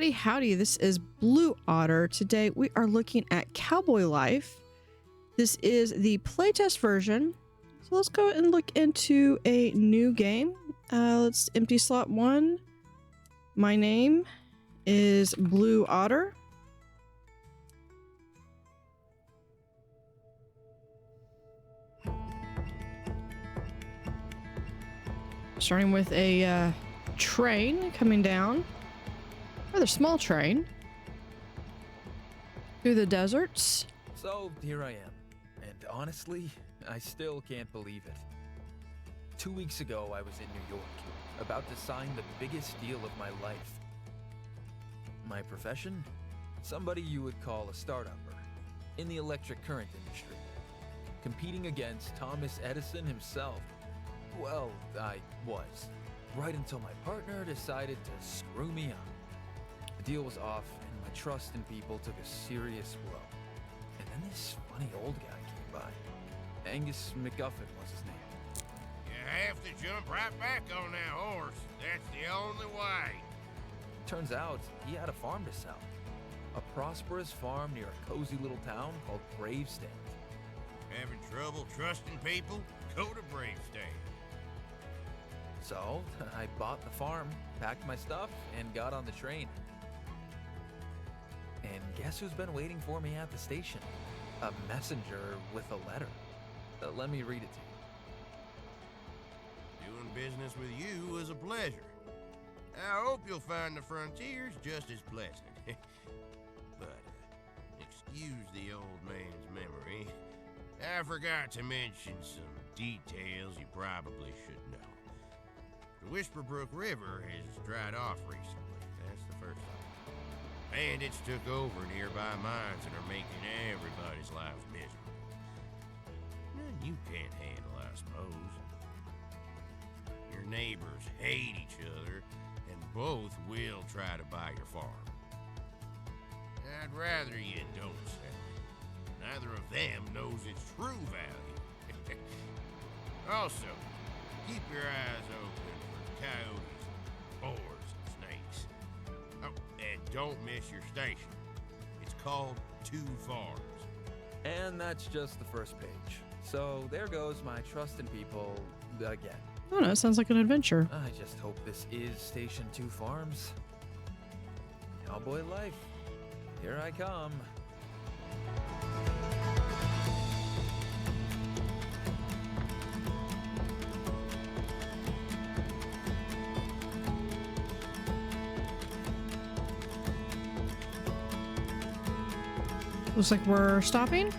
Howdy, howdy. This is Blue Otter. Today we are looking at Cowboy Life. This is the playtest version. So let's go and look into a new game. Let's empty slot 1. My name is Blue Otter. Starting with a train coming down. Rather small train. Through the deserts. So here I am. And honestly, I still can't believe it. 2 weeks ago, I was in New York, about to sign the biggest deal of my life. My profession? Somebody you would call a start-upper in the electric current industry. Competing against Thomas Edison himself. Well, I was. Right until my partner decided to screw me up. The deal was off, and my trust in people took a serious blow. And then this funny old guy came by. Angus McGuffin was his name. You have to jump right back on that horse. That's the only way. Turns out, he had a farm to sell. A prosperous farm near a cozy little town called Gravesend. Having trouble trusting people? Go to Bravesend. So, I bought the farm, packed my stuff, and got on the train. And guess who's been waiting for me at the station? A messenger with a letter. Let me read it to you. Doing business with you is a pleasure. I hope you'll find the frontiers just as pleasant. But, excuse the old man's memory. I forgot to mention some details you probably should know. The Whisperbrook River has dried off recently. That's the first thing. Bandits took over nearby mines and are making everybody's life miserable. None you can't handle, I suppose. Your neighbors hate each other, and both will try to buy your farm. I'd rather you don't sell it. Neither of them knows its true value. Also, keep your eyes open for coyotes, boars, and snakes. Oh, and don't miss your station. It's called Two Farms. And that's just the first page. So there goes my trust in people again. Oh no, it sounds like an adventure. I just hope this is Station 2 Farms. Cowboy Life. Here I come. Looks like we're stopping.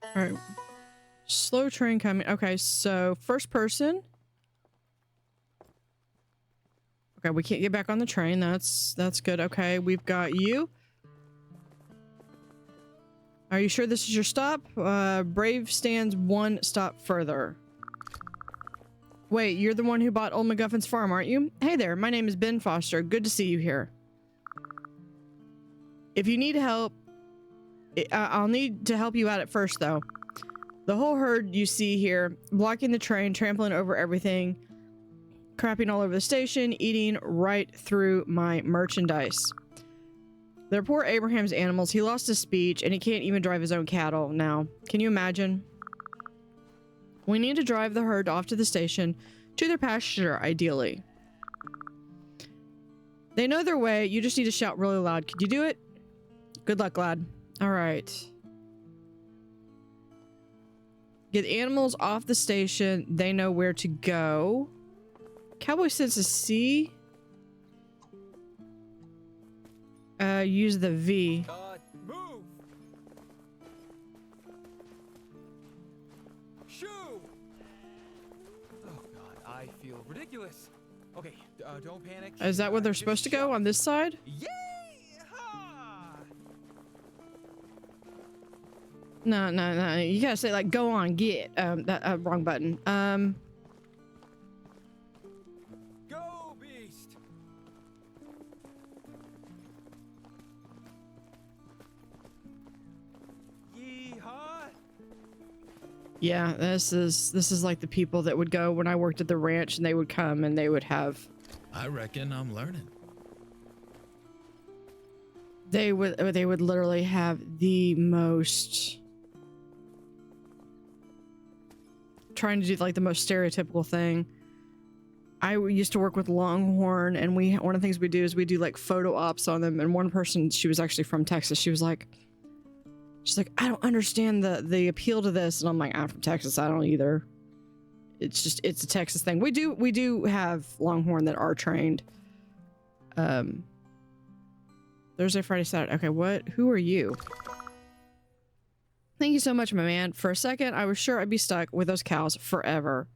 All right. Slow train coming. Okay, so first person. Okay, we can't get back on the train. That's good. Okay, we've got you. Are you sure this is your stop? Brave stands one stop further. Wait, you're the one who bought Old McGuffin's farm, aren't you? Hey there, my name is Ben Foster. Good to see you here. If you need help, I'll need to help you out at first, though. The whole herd you see here, blocking the train, trampling over everything, crapping all over the station, eating right through my merchandise. They're poor Abraham's animals. He lost his speech, and he can't even drive his own cattle now. Can you imagine? We need to drive the herd off to the station, to their pasture, ideally. They know their way. You just need to shout really loud. Could you do it? Good luck, lad. All right. Get animals off the station. They know where to go. Cowboy senses C. Use the V. Move! Shoo! Oh god, I feel ridiculous. Okay, don't panic. Is that where they're supposed to go? On this side? Yay! No. You gotta say like, go on, get. That wrong button. Go, beast! Yeehaw! Yeah, this is like the people that would go when I worked at the ranch, and they would come and they would have. I reckon I'm learning. They would literally have the most, trying to do like the most stereotypical thing. I used to work with Longhorn, and one of the things we do is we do like photo ops on them. And one person, she was actually from Texas. She's like, I don't understand the appeal to this. And I'm like, I'm from Texas. I don't either. It's a Texas thing. We do have Longhorn that are trained. Thursday, Friday, Saturday. Okay, who are you? Thank you so much, my man. For a second, I was sure I'd be stuck with those cows forever.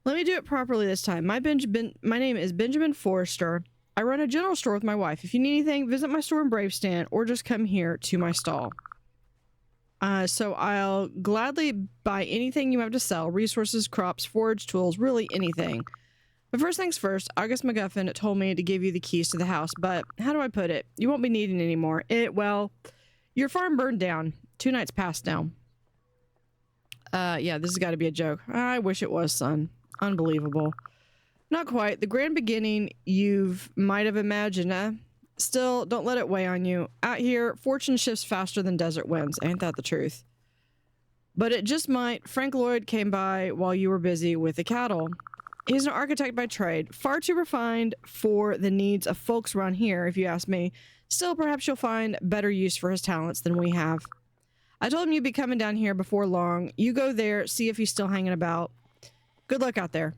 Let me do it properly this time. My name is Benjamin Forrester. I run a general store with my wife. If you need anything, visit my store in Bravestan or just come here to my stall. So I'll gladly buy anything you have to sell. Resources, crops, forage, tools, really anything. But first things first, August MacGuffin told me to give you the keys to the house, but how do I put it? You won't be needing it anymore. Well, your farm burned down. 2 nights past now. Yeah, this has got to be a joke. I wish it was, son. Unbelievable. Not quite. The grand beginning might have imagined, Still, don't let it weigh on you. Out here, fortune shifts faster than desert winds. Ain't that the truth? But it just might. Frank Lloyd came by while you were busy with the cattle. He's an architect by trade, far too refined for the needs of folks around here, if you ask me. Still, perhaps you'll find better use for his talents than we have. I told him you'd be coming down here before long. You go there, see if he's still hanging about. Good luck out there.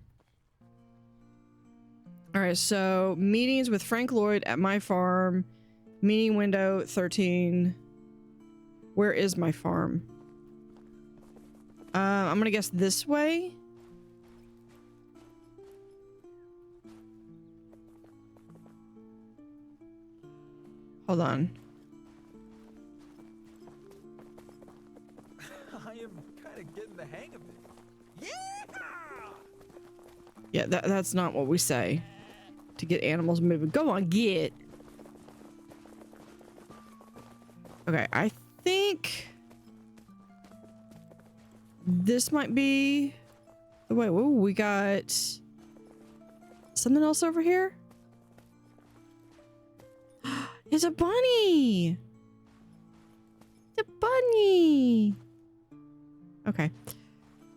All right, so meetings with Frank Lloyd at my farm. Meeting window 13. Where is my farm? I'm gonna guess this way. Hold on. I am kind of getting the hang of it. Yeah, that's not what we say. To get animals moving. Go on, get. Okay, I think this might be the way. Whoa, we got something else over here. It's a bunny. The bunny. Okay.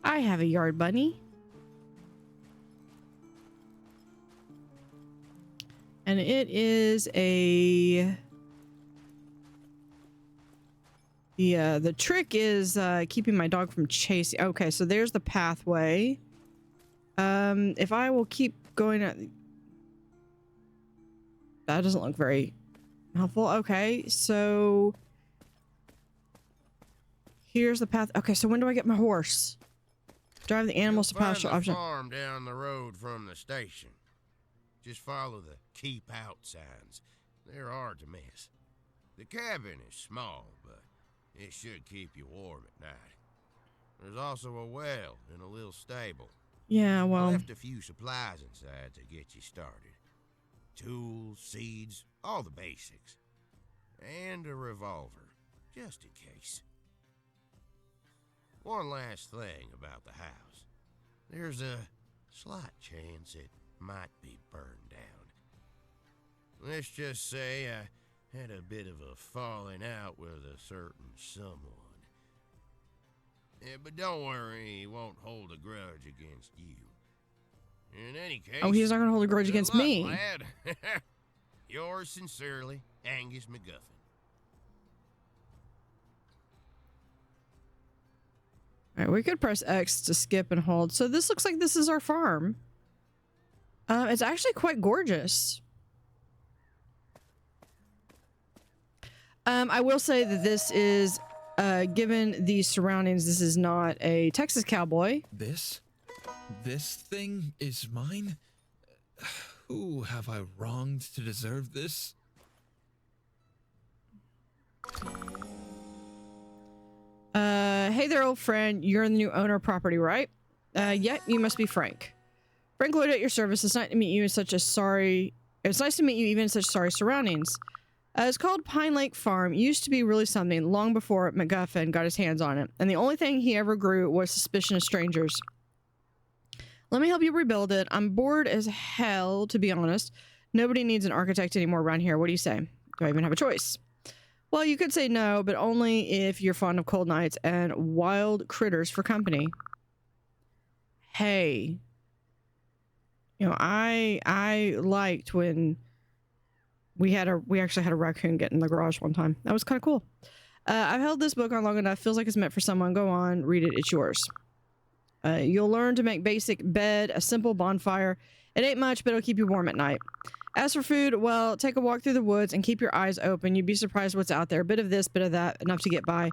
I have a yard bunny. And it is the trick is keeping my dog from chasing. Okay, so there's the pathway. If I will keep going that doesn't look very helpful. Okay, so here's the path. Okay, so when do I get my horse? Drive the animals to pasture option. Farm down the road from the station. Just follow the keep out signs. They're hard to miss. The cabin is small, but it should keep you warm at night. There's also a well and a little stable. Yeah, well, I left a few supplies inside to get you started. Tools, seeds, all the basics. And a revolver, just in case. One last thing about the house. There's a slight chance it might be burned down. Let's just say I had a bit of a falling out with a certain someone. Yeah, but don't worry, he won't hold a grudge against you. In any case... Oh, he's not going to hold a grudge against luck, me. Lad. Yours sincerely, Angus MacGuffin. All right, we could press X to skip and hold. So this looks like this is our farm. It's actually quite gorgeous. I will say that this is, given the surroundings, this is not a Texas cowboy. This thing is mine? Who have I wronged to deserve this? Hey there, old friend. You're the new owner of property, right? Yeah, you must be Frank. Frank Lloyd at your service. It's nice to meet you in such a sorry... It's nice to meet you even in such sorry surroundings. It's called Pine Lake Farm. It used to be really something long before MacGuffin got his hands on it. And the only thing he ever grew was suspicion of strangers. Let me help you rebuild it. I'm bored as hell, to be honest. Nobody needs an architect anymore around here. What do you say? Do I even have a choice? Well, you could say no, but only if you're fond of cold nights and wild critters for company. Hey. You know, I liked when we actually had a raccoon get in the garage one time. That was kind of cool. I've held this book on long enough. Feels like it's meant for someone. Go on, read it. It's yours. You'll learn to make basic bed, a simple bonfire. It ain't much, but it'll keep you warm at night. As for food, well, take a walk through the woods and keep your eyes open. You'd be surprised what's out there. A bit of this, bit of that, enough to get by.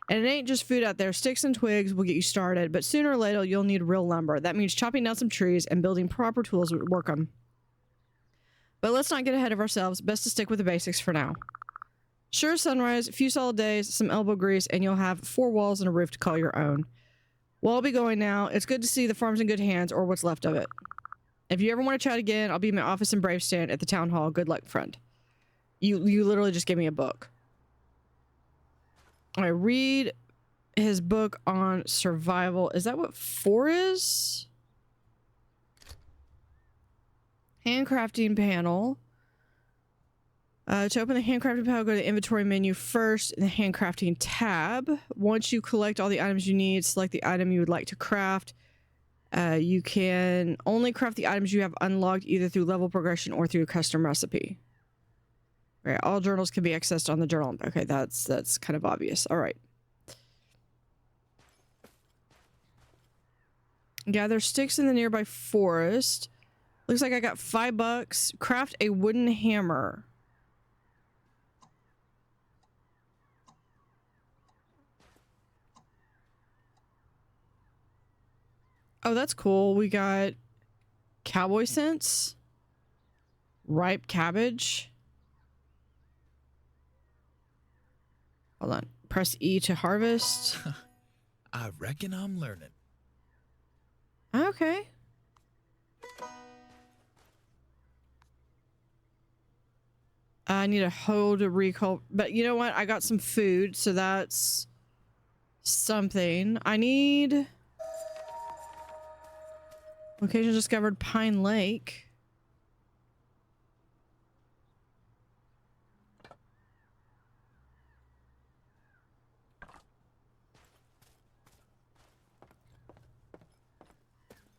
And it ain't just food out there. Sticks and twigs will get you started, but sooner or later you'll need real lumber. That means chopping down some trees and building proper tools to work them. But let's not get ahead of ourselves. Best to stick with the basics for now. Sure sunrise, a few solid days, some elbow grease, and you'll have 4 walls and a roof to call your own. Well, I'll be going now. It's good to see the farm's in good hands, or what's left of it. If you ever want to chat again, I'll be in my office in Bravestand at the town hall. Good luck, friend. You literally just gave me a book. I read his book on survival. Is that what 4 is? Handcrafting panel. To open the handcrafting panel, go to the inventory menu first in the handcrafting tab. Once you collect all the items you need, select the item you would like to craft. You can only craft the items you have unlocked either through level progression or through a custom recipe. All right, all journals can be accessed on the journal. Okay, that's kind of obvious. All right. Gather sticks in the nearby forest. Looks like I got $5. Craft a wooden hammer. Oh, that's cool. We got cowboy scents, ripe cabbage. Hold on. Press E to harvest. I reckon I'm learning. Okay. I need a hoe to recall, but you know what? I got some food, so that's something. I need location discovered, Pine Lake.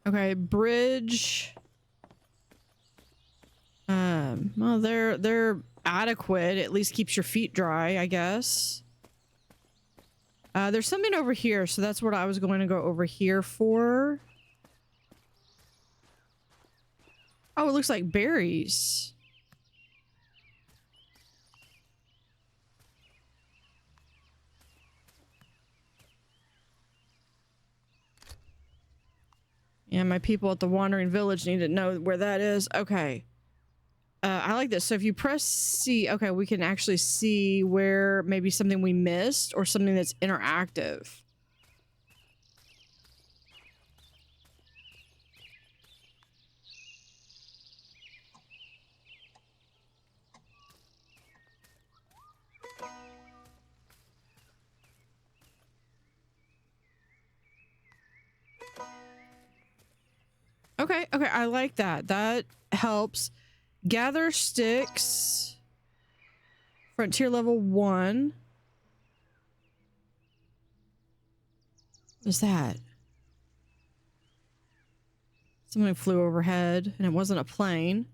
Okay, bridge. Well, they're adequate. At least keeps your feet dry, I guess. There's something over here, so that's what I was going to go over here for. Oh, it looks like berries. Yeah, my people at the Wandering Village need to know where that is. Okay. I like this. So if you press C, okay, we can actually see where maybe something we missed or something that's interactive. Okay, okay, I like that. That helps. Gather sticks. Frontier level 1. What is that? Something flew overhead, and it wasn't a plane.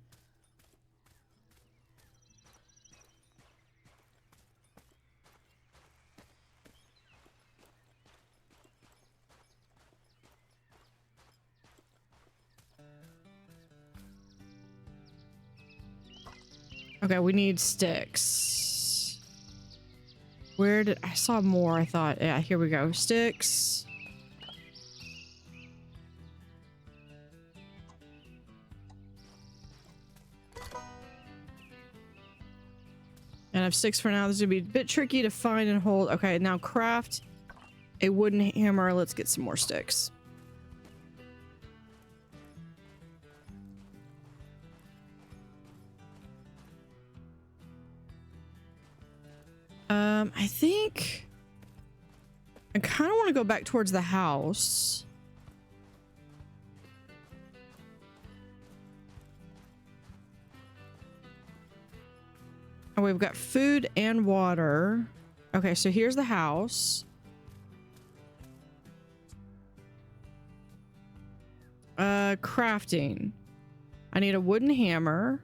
Okay, we need sticks. Where did I saw more? I thought, yeah, here we go. Sticks. And I have sticks for now. This is gonna be a bit tricky to find and hold. Okay, now craft a wooden hammer. Let's get some more sticks. I think I kind of want to go back towards the house. Oh, we've got food and water. Okay, so here's the house. Crafting. I need a wooden hammer.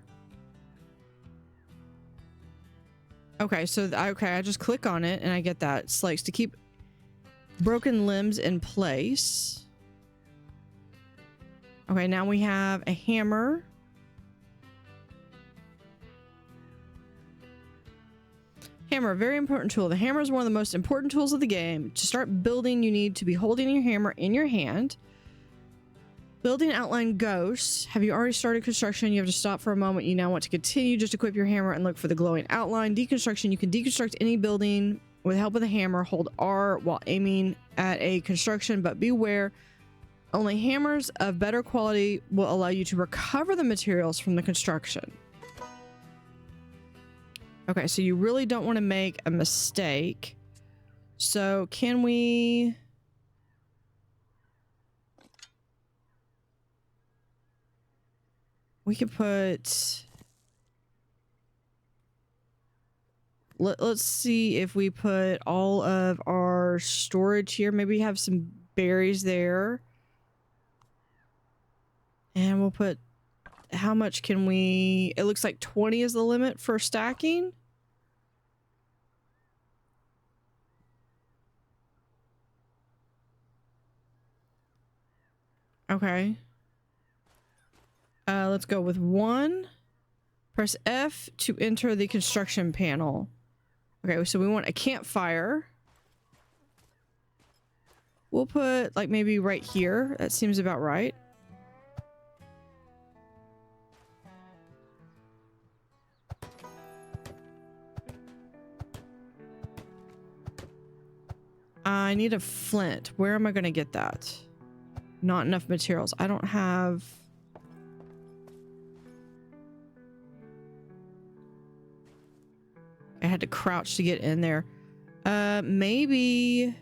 Okay, so I just click on it and I get that. It's like to keep broken limbs in place. Okay, now we have a hammer. Hammer, a very important tool. The hammer is one of the most important tools of the game. To start building, you need to be holding your hammer in your hand. Building outline ghosts. Have you already started construction? You have to stop for a moment. You now want to continue. Just equip your hammer and look for the glowing outline. Deconstruction. You can deconstruct any building with the help of the hammer. Hold R while aiming at a construction, but beware. Only hammers of better quality will allow you to recover the materials from the construction. Okay, so you really don't want to make a mistake. So can we... We could put... Let's see if we put all of our storage here. Maybe have some berries there. And we'll put... How much can we... It looks like 20 is the limit for stacking. Okay. Let's go with 1. Press F to enter the construction panel. Okay, so we want a campfire. We'll put like maybe right here. That seems about right. I need a flint. Where am I going to get that? Not enough materials. I don't have... I had to crouch to get in there. Maybe...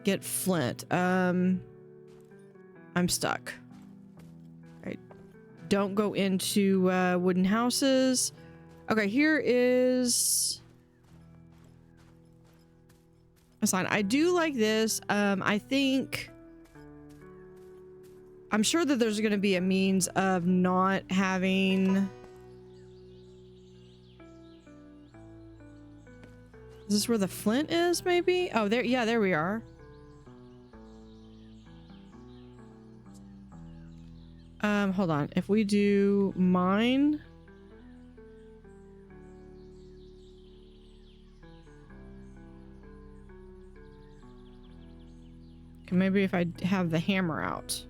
Get flint. I'm stuck. Right. Don't go into wooden houses. Okay, here is... a sign. I do like this. I think... I'm sure that there's going to be a means of not having... Is this where the flint is, maybe? Oh, there. Yeah, there we are. Hold on. If we do mine... Okay, maybe if I have the hammer out.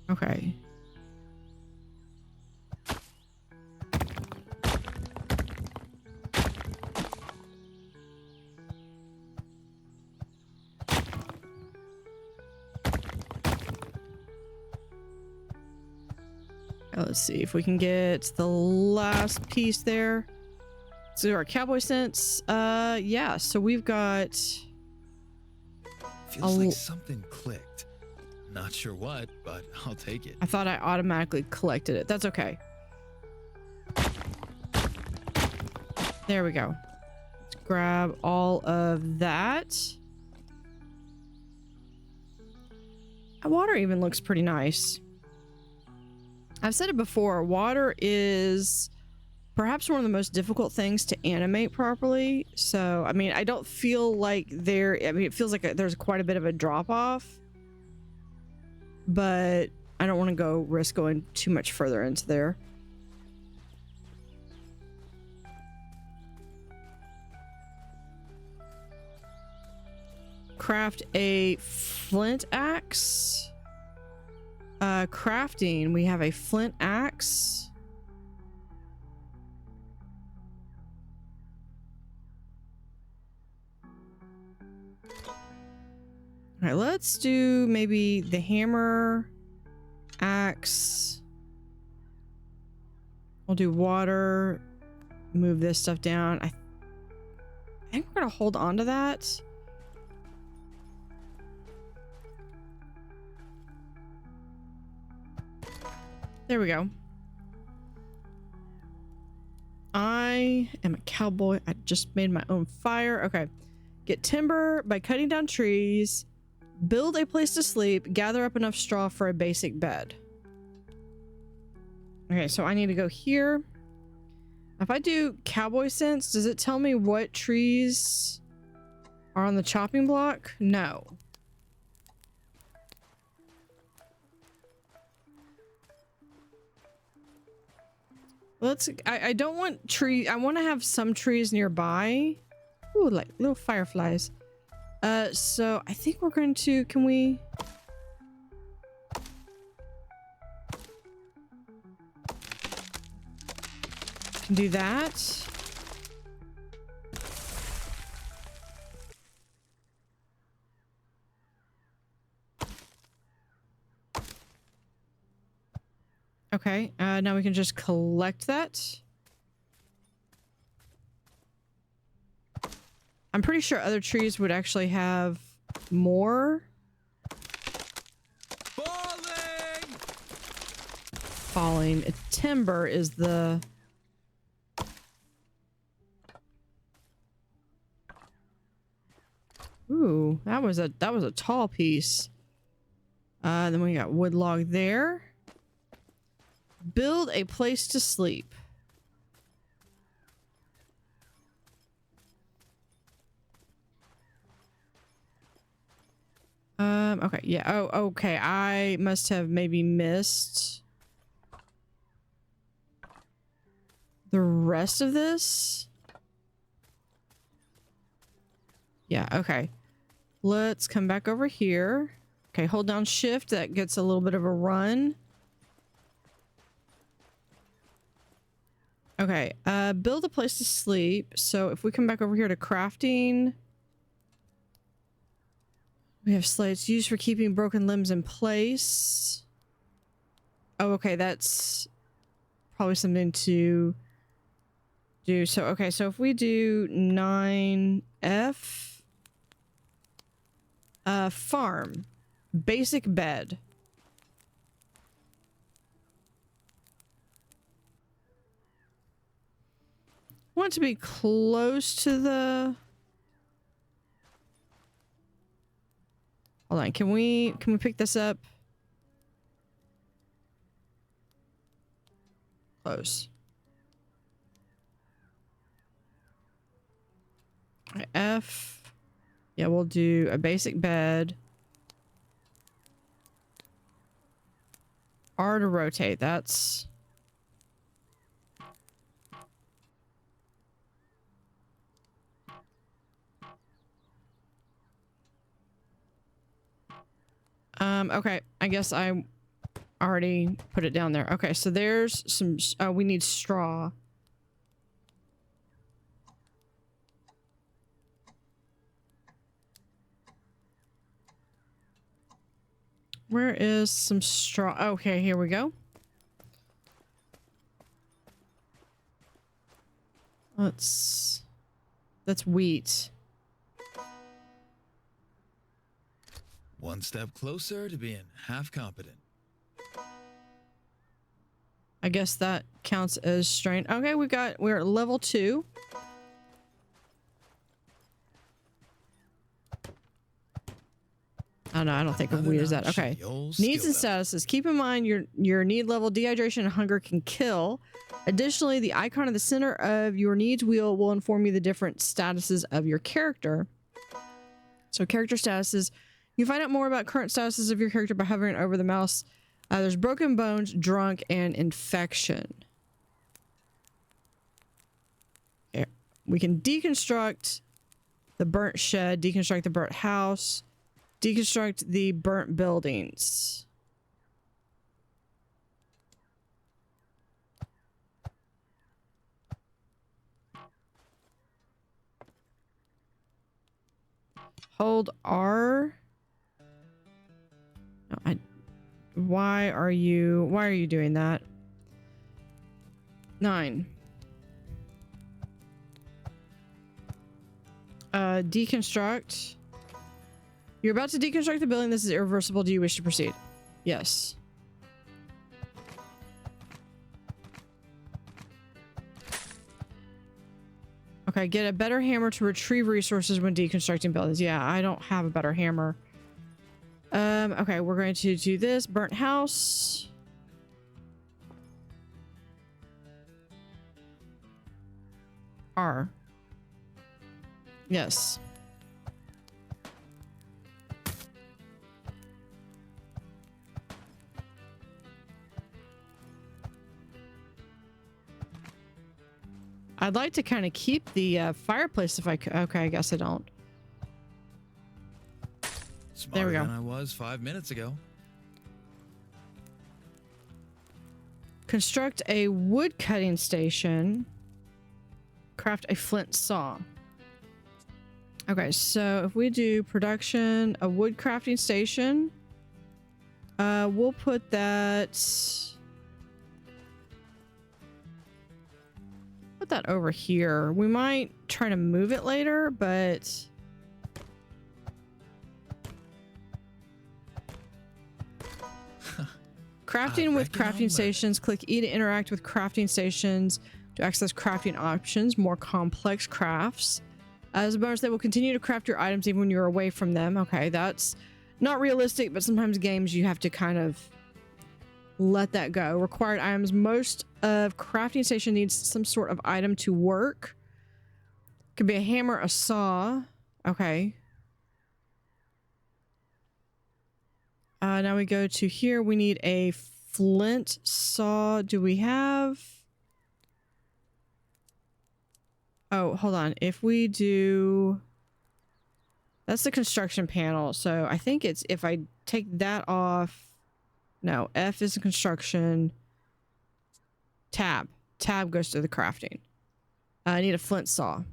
Okay. Let's see if we can get the last piece there. So our cowboy sense. Yeah, so we've got... Feels like something clicked. Not sure what, but I'll take it. I thought I automatically collected it. That's okay. There we go. Let's grab all of that. That water even looks pretty nice. I've said it before, water is perhaps one of the most difficult things to animate properly. So, I mean, I don't feel like it feels like there's quite a bit of a drop off, but I don't want to risk going too much further into there. Craft a flint axe. Crafting, we have a flint axe. All right, let's do maybe the hammer, axe. We'll do water, move this stuff down. I think we're gonna hold on to that. There we go. I am a cowboy. I just made my own fire. Okay. Get timber by cutting down trees. Build a place to sleep. Gather up enough straw for a basic bed. Okay, so I need to go here. If I do cowboy sense, does it tell me what trees are on the chopping block? No. I don't want tree. I want to have some trees nearby. Ooh, like little fireflies. So I think we're going to, can we? Can do that. Okay, now we can just collect that. I'm pretty sure other trees would actually have more. Falling. Timber is the... Ooh, that was a tall piece. Then we got wood log there. Build a place to sleep. Okay, yeah. Oh, okay. I must have maybe missed the rest of this. Yeah, okay. Let's come back over here. Okay, hold down shift. That gets a little bit of a run. Okay, build a place to sleep. So if we come back over here to crafting, we have slates used for keeping broken limbs in place. Oh, okay, that's probably something to do. So, okay, so if we do 9F, farm, basic bed. Want it to be close to the... Hold on, can we pick this up? Close. Okay, F. Yeah, we'll do a basic bed. R to rotate, that's... Okay, I guess I already put it down there. Okay, so there's some, we need straw. Where is some straw? Okay, here we go. That's wheat. One step closer to being half competent. I guess that counts as strain. Okay, we're at level 2. Oh no, I don't think of wheat as that. Okay. Needs and statuses. Keep in mind your need level, dehydration, and hunger can kill. Additionally, the icon in the center of your needs wheel will inform you the different statuses of your character. So character statuses. You find out more about current statuses of your character by hovering over the mouse. There's broken bones, drunk, and infection. Okay. We can deconstruct the burnt shed, deconstruct the burnt house, deconstruct the burnt buildings. Hold R. Why are you doing that? 9. Deconstruct. You're about to deconstruct the building. This is irreversible. Do you wish to proceed? Yes. Okay, get a better hammer to retrieve resources when deconstructing buildings. Yeah, I don't have a better hammer. Okay, we're going to do this. Burnt house. R. Yes. I'd like to kind of keep the fireplace if I could. Okay, I guess I don't. Smarter There we go. than I was 5 minutes ago. Construct a wood cutting station. Craft a flint saw. Okay, so if we do production, a wood crafting station, we'll put that over here. We might try to move it later, but crafting with crafting stations. Click E to interact with crafting stations to access crafting options, more complex crafts. As a bonus, they will continue to craft your items even when you're away from them. Okay, that's not realistic, but sometimes games you have to kind of let that go. Required items. Most of crafting station needs some sort of item to work. Could be a hammer, a saw. Okay. Now we go to here. We need a flint saw. Do we have... Oh, hold on. If we do... That's the construction panel. So I think it's... If I take that off... No, F is the construction. Tab. Tab goes to the crafting. I need a flint saw.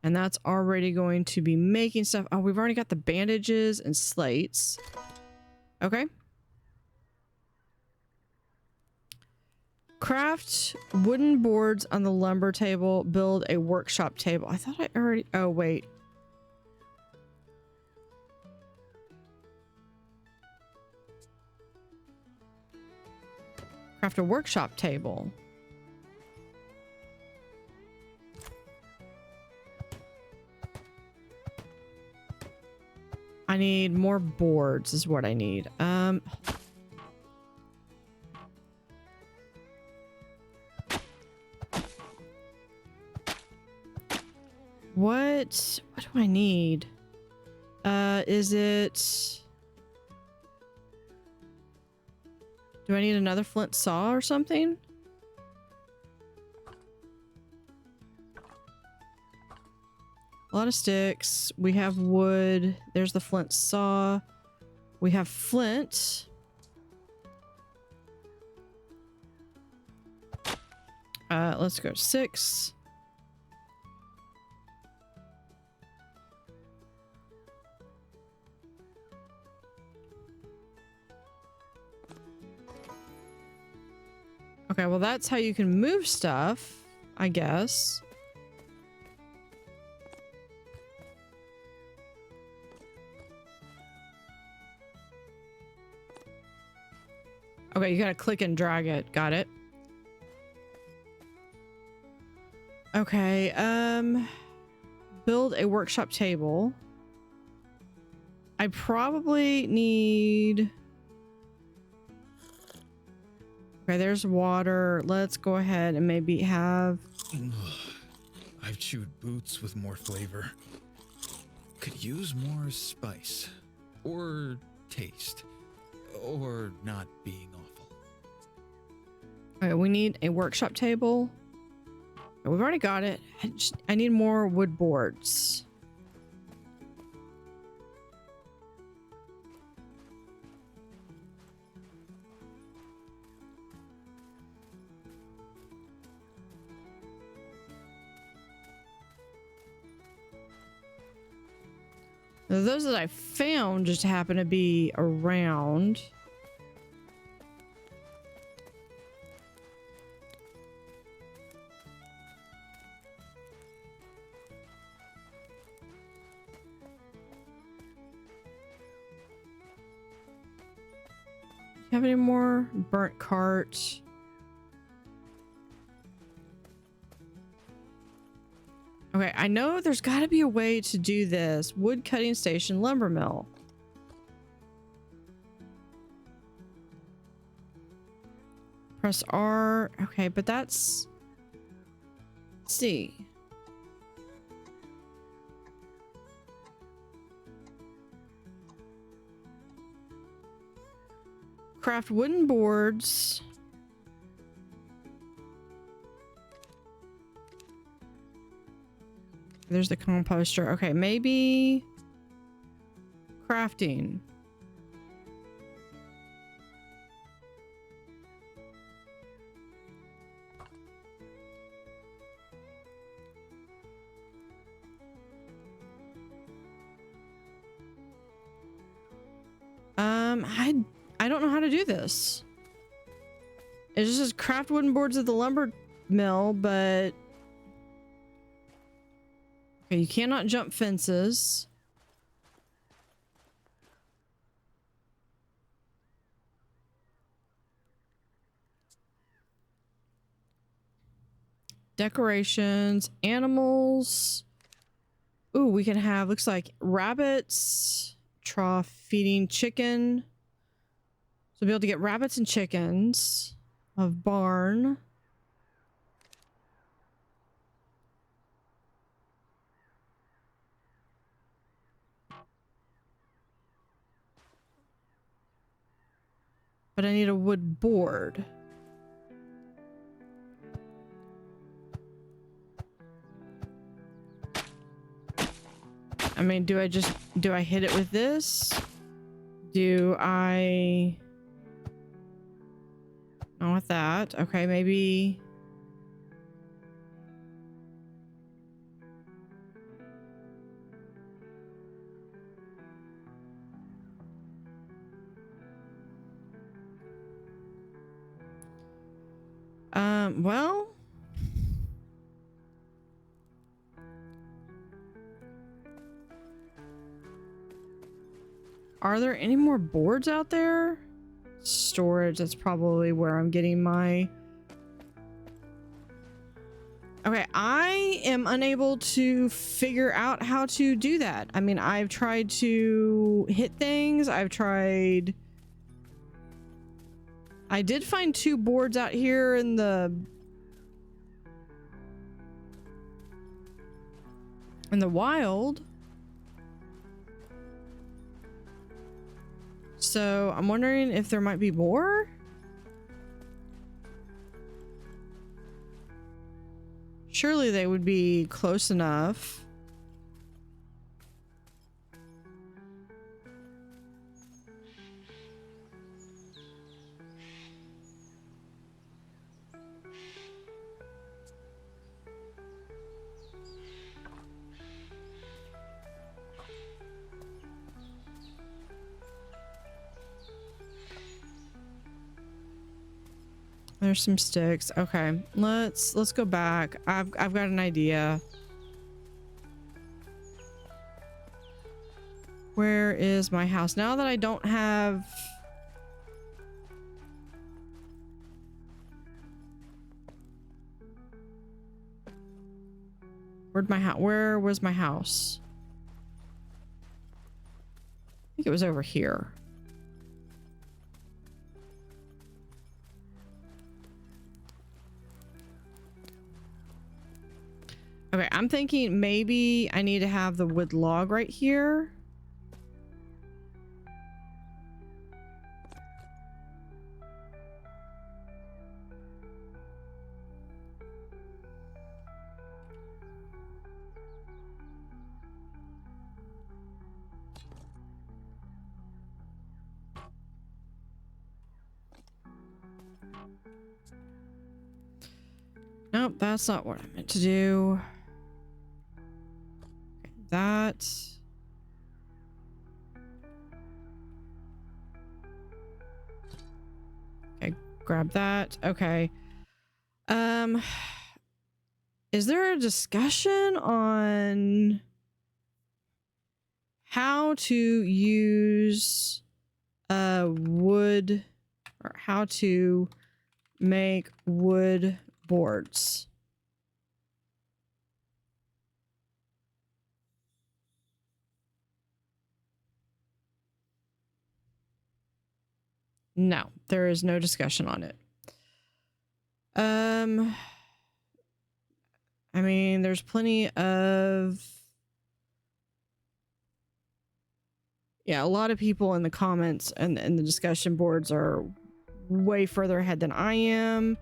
And that's already going to be making stuff. Oh, we've already got the bandages and slates. Okay. Craft wooden boards on the lumber table. Build a workshop table. I thought I already... Oh, wait. Craft a workshop table. I need more boards is what I need. What do I need? Is it... Do I need another flint saw or something? A lot of sticks. We have wood. There's the flint saw. We have flint. Let's go 6. Okay, well that's how you can move stuff, I guess. Okay, you gotta click and drag it. Got it. Okay, build a workshop table. I probably need... Okay, there's water. Let's go ahead and maybe have... I've chewed boots with more flavor. Could use more spice. Or taste. Or not being awful. Okay, we need a workshop table. We've already got it. I need more wood boards. Those that I found just happen to be around. Have any more? Burnt cart. Okay, I know there's got to be a way to do this. Wood cutting station, lumber mill. Press R. Okay, but that's... Let's see. Craft wooden boards. There's the composter. Okay, maybe crafting. I don't know how to do this. It just says craft wooden boards at the lumber mill, but okay, you cannot jump fences. Decorations, animals. Ooh, we can have, looks like rabbits, trough feeding chicken. So we'll be able to get rabbits and chickens. Of barn. But I need a wood board. I mean, do I hit it with this? Do I... Not with that. Okay, maybe... well... Are there any more boards out there? Storage, that's probably where I'm getting my... Okay, I am unable to figure out how to do that. I mean, I've tried to hit things. I've tried... I did find 2 boards out here in the wild. So I'm wondering if there might be more. Surely they would be close enough. There's some sticks. Okay, let's go back. I've got an idea. Where is my house? Now that I don't have... Where was my house? I think it was over here. Okay, I'm thinking maybe I need to have the wood log right here. Nope, that's not what I meant to do. That. grab that. Okay. Is there a discussion on how to use wood, or how to make wood boards? No, there is no discussion on it. I mean, there's plenty of... Yeah, a lot of people in the comments and the discussion boards are way further ahead than I am.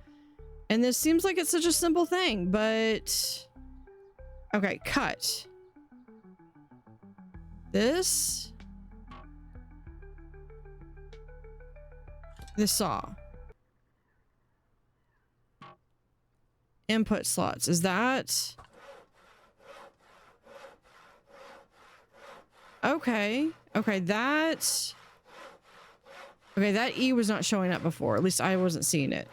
And this seems like it's such a simple thing, but... Okay, cut. This saw. Input slots. Is that... Okay. Okay, that... Okay, that E was not showing up before. At least I wasn't seeing it.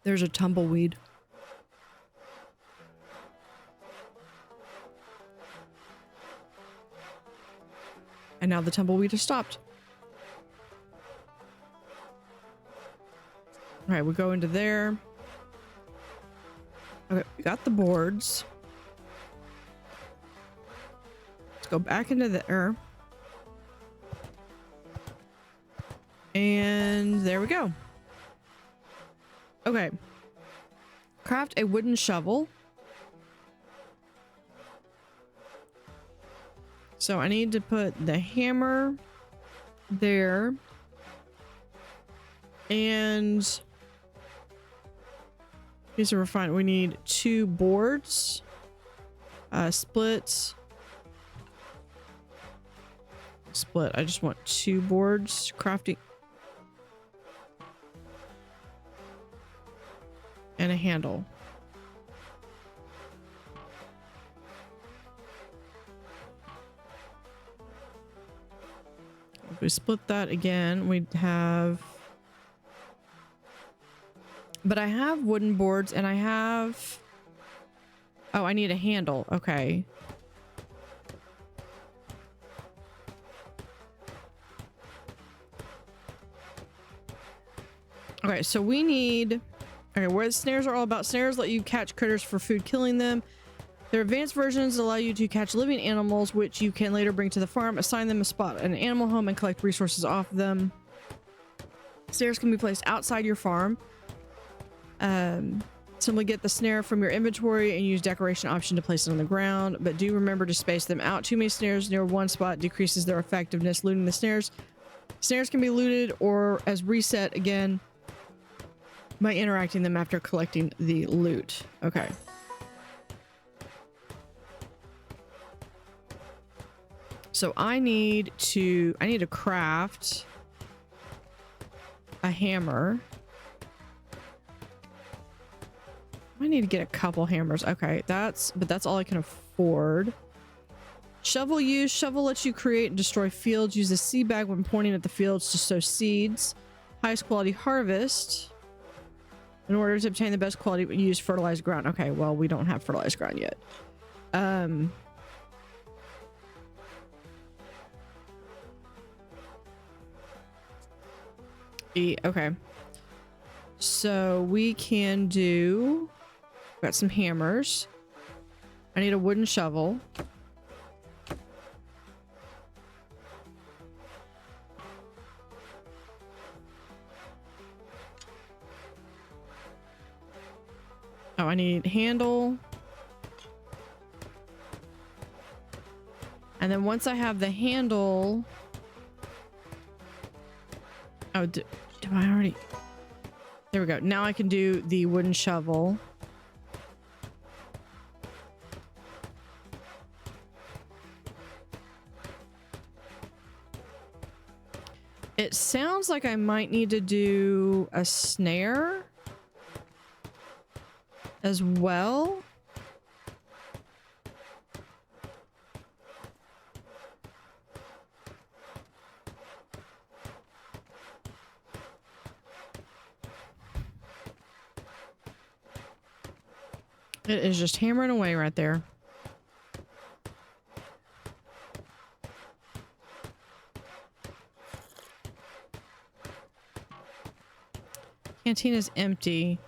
There's a tumbleweed. And now the tumbleweed has stopped. All right, we go into there. Okay, we got the boards. Let's go back into there. And there we go. Okay. Craft a wooden shovel. So I need to put the hammer there. And piece of refined. We need 2 boards. Split. I just want 2 boards. Crafting. And a handle. If we split that again, we'd have... But I have wooden boards and I have... Oh, I need a handle. Okay. Okay, so we need... Okay, where snares are all about. Snares let you catch critters for food, killing them. Their advanced versions allow you to catch living animals, which you can later bring to the farm, assign them a spot at an animal home, and collect resources off them. Snares can be placed outside your farm. Simply get the snare from your inventory and use decoration option to place it on the ground, but do remember to space them out. Too many snares near one spot decreases their effectiveness. Looting the snares. Snares can be looted or as reset again by interacting them after collecting the loot. Okay. So I need to craft a hammer. I need to get a couple hammers. Okay, that's all I can afford. Shovel use. Shovel lets you create and destroy fields. Use the seed bag when pointing at the fields to sow seeds. Highest quality harvest. In order to obtain the best quality, use fertilized ground. Okay, well, we don't have fertilized ground yet. Okay. So we can do... Got some hammers. I need a wooden shovel. Oh, I need handle. And then once I have the handle... Oh, do I already... There we go. Now I can do the wooden shovel. It sounds like I might need to do a snare as well. It is just hammering away right there. Canteen is empty.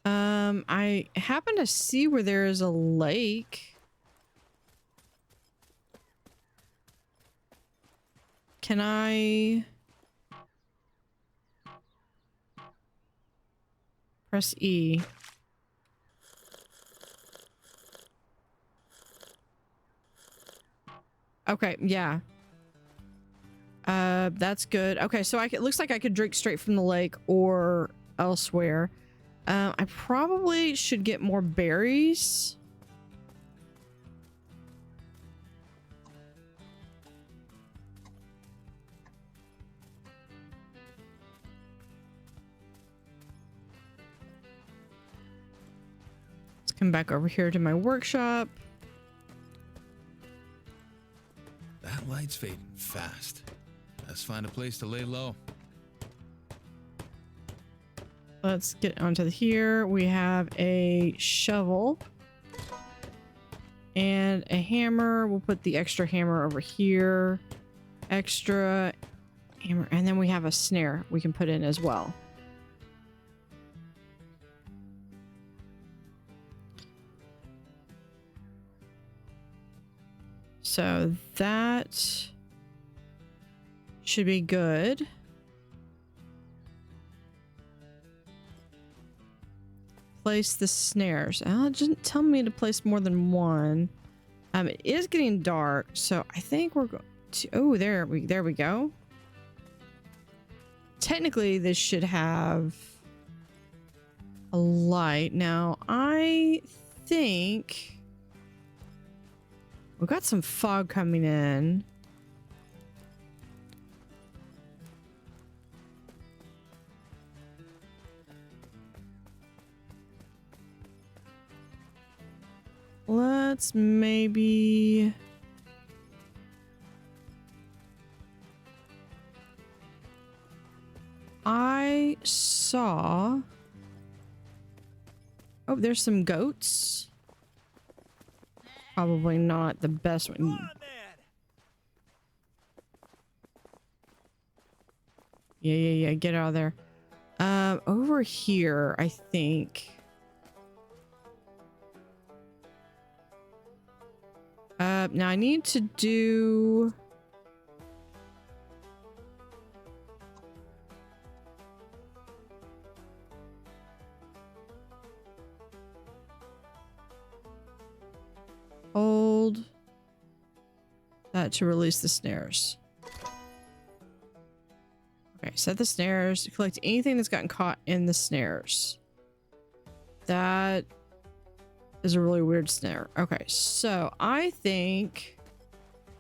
I happen to see where there is a lake. Can I press E? Okay, yeah. That's good. Okay, so it looks like I could drink straight from the lake or elsewhere. I probably should get more berries. Let's come back over here to my workshop. That light's fading fast. Let's find a place to lay low. Let's get onto here. We have a shovel and a hammer. We'll put the extra hammer over here. Extra hammer. And then we have a snare we can put in as well. So that should be good. Place the snares. Oh, it didn't tell me to place more than one. It is getting dark, so I think we're going to. Oh, there we go. Technically, this should have a light. Now, I think we've got some fog coming in. Let's maybe... I saw... Oh, there's some goats. Probably not the best one. Yeah, get out of there. Over here, I think... now I need to do... Hold that to release the snares. Okay, set the snares. Collect anything that's gotten caught in the snares. That is a really weird snare. Okay, so I think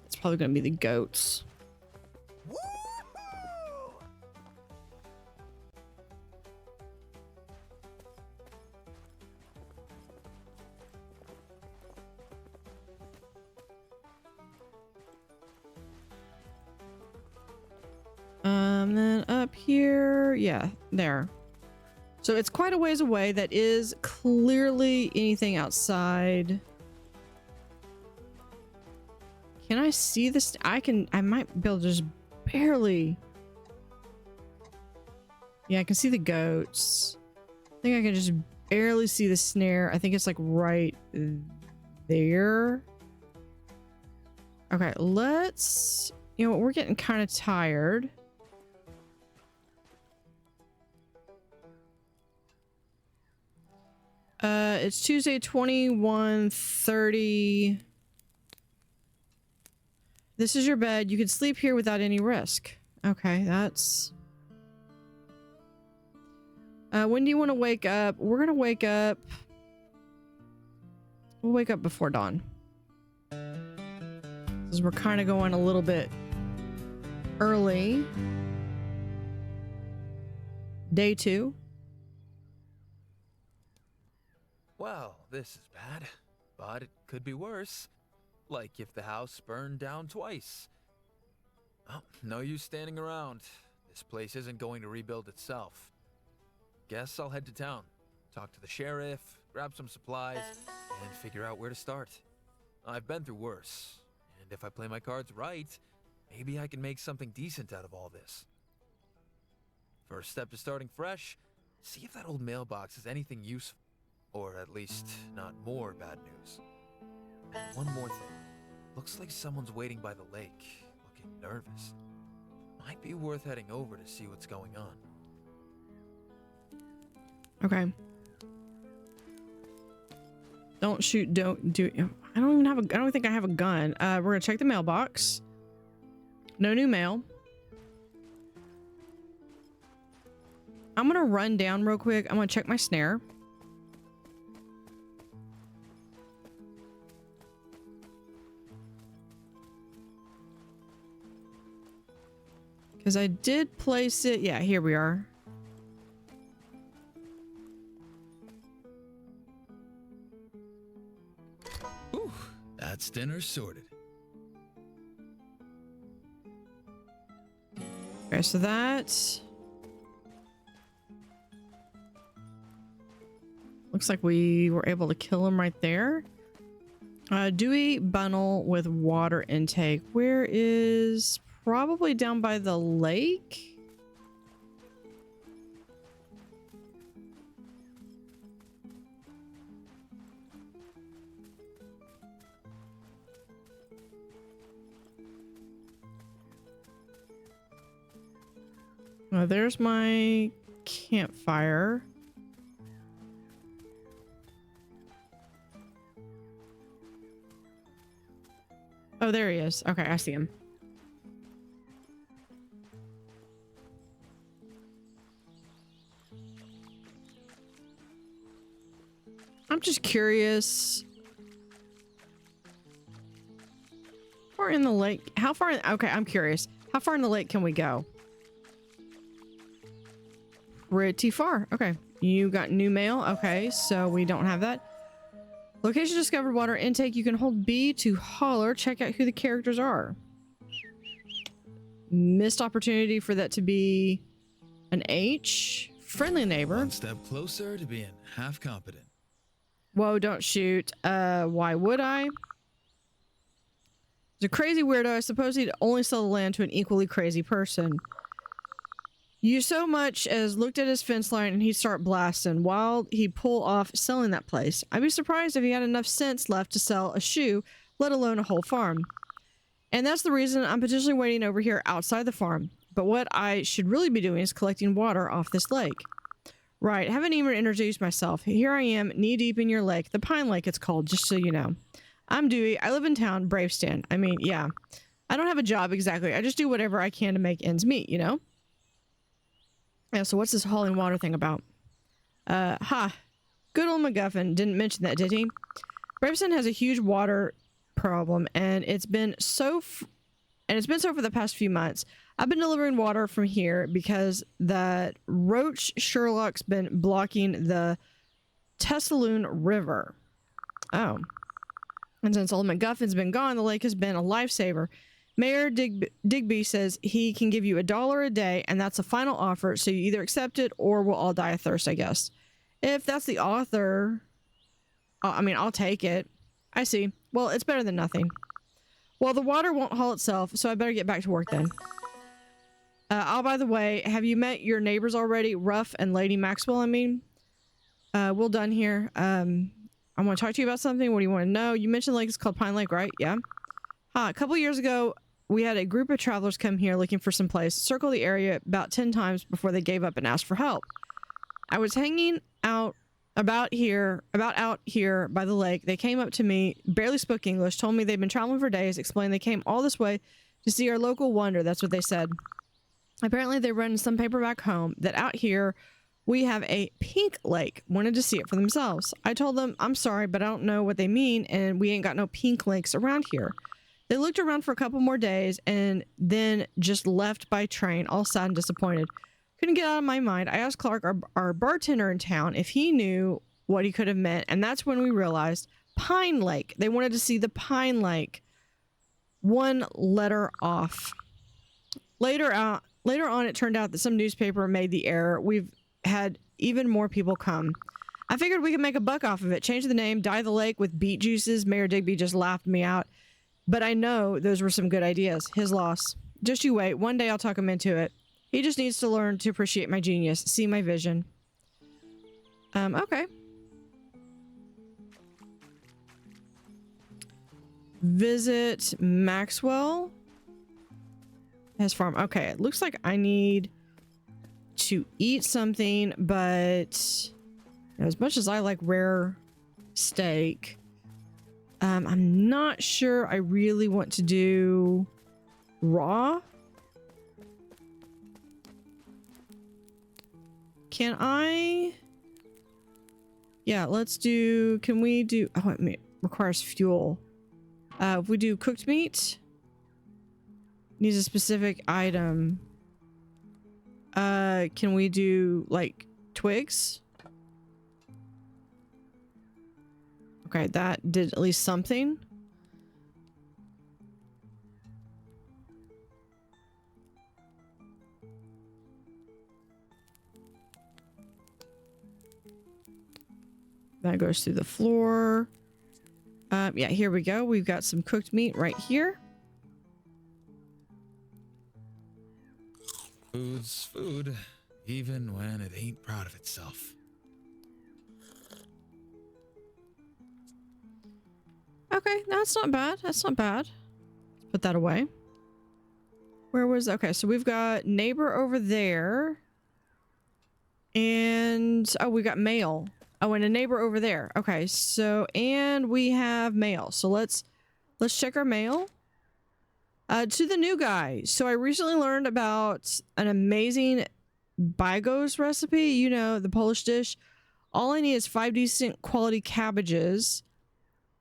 it's probably going to be the goats. Then up here, yeah, there. So it's quite a ways away. That is clearly anything outside. Can I see this? I might be able to just barely. Yeah, I can see the goats. I think I can just barely see the snare. I think it's like right there. Okay, let's, you know what, we're getting kind of tired. It's Tuesday, 21:30. This is your bed. You can sleep here without any risk. Okay, that's... when do you want to wake up? We're gonna wake up... We'll wake up before dawn. Because we're kind of going a little bit early. Day 2. Well, this is bad, but it could be worse. Like if the house burned down twice. Oh, no use standing around. This place isn't going to rebuild itself. Guess I'll head to town, talk to the sheriff, grab some supplies, and figure out where to start. I've been through worse, and if I play my cards right, maybe I can make something decent out of all this. First step to starting fresh, see if that old mailbox has anything useful. Or at least, not more bad news. And one more thing. Looks like someone's waiting by the lake, looking nervous. Might be worth heading over to see what's going on. Okay. Don't shoot, don't do. I don't think I have a gun. We're gonna check the mailbox. No new mail. I'm gonna run down real quick. I'm gonna check my snare. Because I did place it. Yeah, here we are. Ooh, that's dinner sorted. Okay, so that looks like we were able to kill him right there. Dewey bundle with water intake. Where is... Probably down by the lake. There's my campfire. Oh, there he is. Okay, I see him. I'm just curious. How far in the lake? How far? Okay, I'm curious. How far in the lake can we go? Pretty far. Okay. You got new mail. Okay, so we don't have that. Location discovered, water intake. You can hold B to holler. Check out who the characters are. Missed opportunity for that to be an H. Friendly neighbor. One step closer to being half competent. Whoa, don't shoot. Why would I? He's a crazy weirdo. I suppose he'd only sell the land to an equally crazy person. You so much as looked at his fence line and he'd start blasting while he'd pull off selling that place. I'd be surprised if he had enough sense left to sell a shoe, let alone a whole farm. And that's the reason I'm potentially waiting over here outside the farm. But what I should really be doing is collecting water off this lake. Right, haven't even introduced myself. Here I am, knee-deep in your lake. The Pine Lake it's called, just so you know. I'm Dewey. I live in town, Bravestan. I mean, yeah. I don't have a job exactly. I just do whatever I can to make ends meet, you know? Yeah, so what's this hauling water thing about? Good old MacGuffin didn't mention that, did he? Bravestan has a huge water problem, and it's been so for the past few months. I've been delivering water from here because that roach Sherlock's been blocking the Tessaloon River. Oh. And since old MacGuffin's been gone, the lake has been a lifesaver. Mayor Digby says he can give you $1 a day, and that's a final offer, so you either accept it or we'll all die of thirst, I guess. If that's the author, I mean, I'll take it. I see. Well, it's better than nothing. Well, the water won't haul itself, so I better get back to work then. By the way, have you met your neighbors already? Ruff and Lady Maxwell, I mean. Well done here. I want to talk to you about something. What do you want to know? You mentioned the lake is called Pine Lake, right? Yeah. A couple years ago, we had a group of travelers come here looking for some place, circle the area about 10 times before they gave up and asked for help. I was hanging out out here by the lake. They came up to me, barely spoke English, told me they'd been traveling for days, explained they came all this way to see our local wonder. That's what they said. Apparently they run some paper back home that out here we have a pink lake. Wanted to see it for themselves. I told them, I'm sorry, but I don't know what they mean, and we ain't got no pink lakes around here. They looked around for a couple more days and then just left by train, all sad and disappointed. Couldn't get out of my mind. I asked Clark, our bartender in town, if he knew what he could have meant, and that's when we realized Pine Lake. They wanted to see the Pine Lake. One letter off. Later on, it turned out that some newspaper made the error. We've had even more people come. I figured we could make a buck off of it. Change the name, dye the lake with beet juices. Mayor Digby just laughed me out. But I know those were some good ideas. His loss. Just you wait. One day I'll talk him into it. He just needs to learn to appreciate my genius. See my vision. Okay. Visit Maxwell. His farm. Okay, it looks like I need to eat something, but as much as I like rare steak, I'm not sure I really want to do raw. Can I? Yeah, let's do, can we do, oh, it requires fuel. If we do cooked meat, needs a specific item. Can we do like twigs? Okay, that did at least something. That goes through the floor. Yeah, here we go. We've got some cooked meat right here. Food's food, even when it ain't proud of itself. Okay, that's not bad. That's not bad. Put that away. Where was... Okay, so we've got neighbor over there. And... Oh, we got mail. Oh, and a neighbor over there. Okay, so... And we have mail. So let's check our mail. To the new guy. So I recently learned about an amazing bigos recipe. You know, the Polish dish. All I need is 5 decent quality cabbages.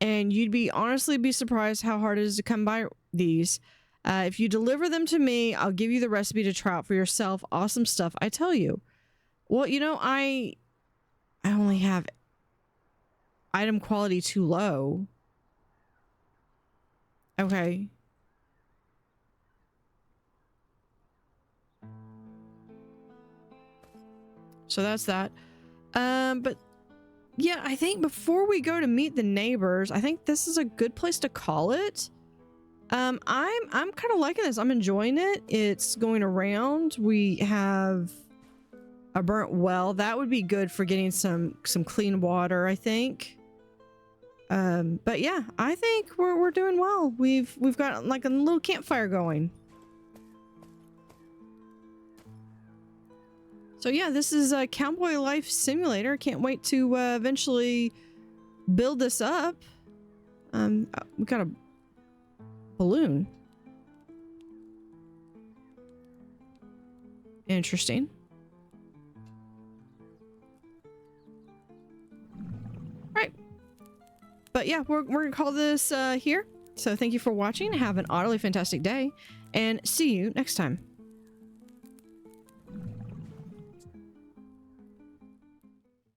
And you'd honestly be surprised how hard it is to come by these. If you deliver them to me, I'll give you the recipe to try out for yourself. Awesome stuff, I tell you. Well, you know, I only have item quality too low. Okay. So that's that. But yeah, I think before we go to meet the neighbors, I think this is a good place to call it. I'm kind of liking this. I'm enjoying it. It's going around. We have a burnt well. That would be good for getting some clean water, I think. But yeah, I think we're doing well. We've got like a little campfire going. So yeah, this is a Cowboy Life Simulator. Can't wait to eventually build this up. We got a balloon. Interesting. Right. But yeah, we're gonna call this here. So thank you for watching. Have an utterly fantastic day, and see you next time.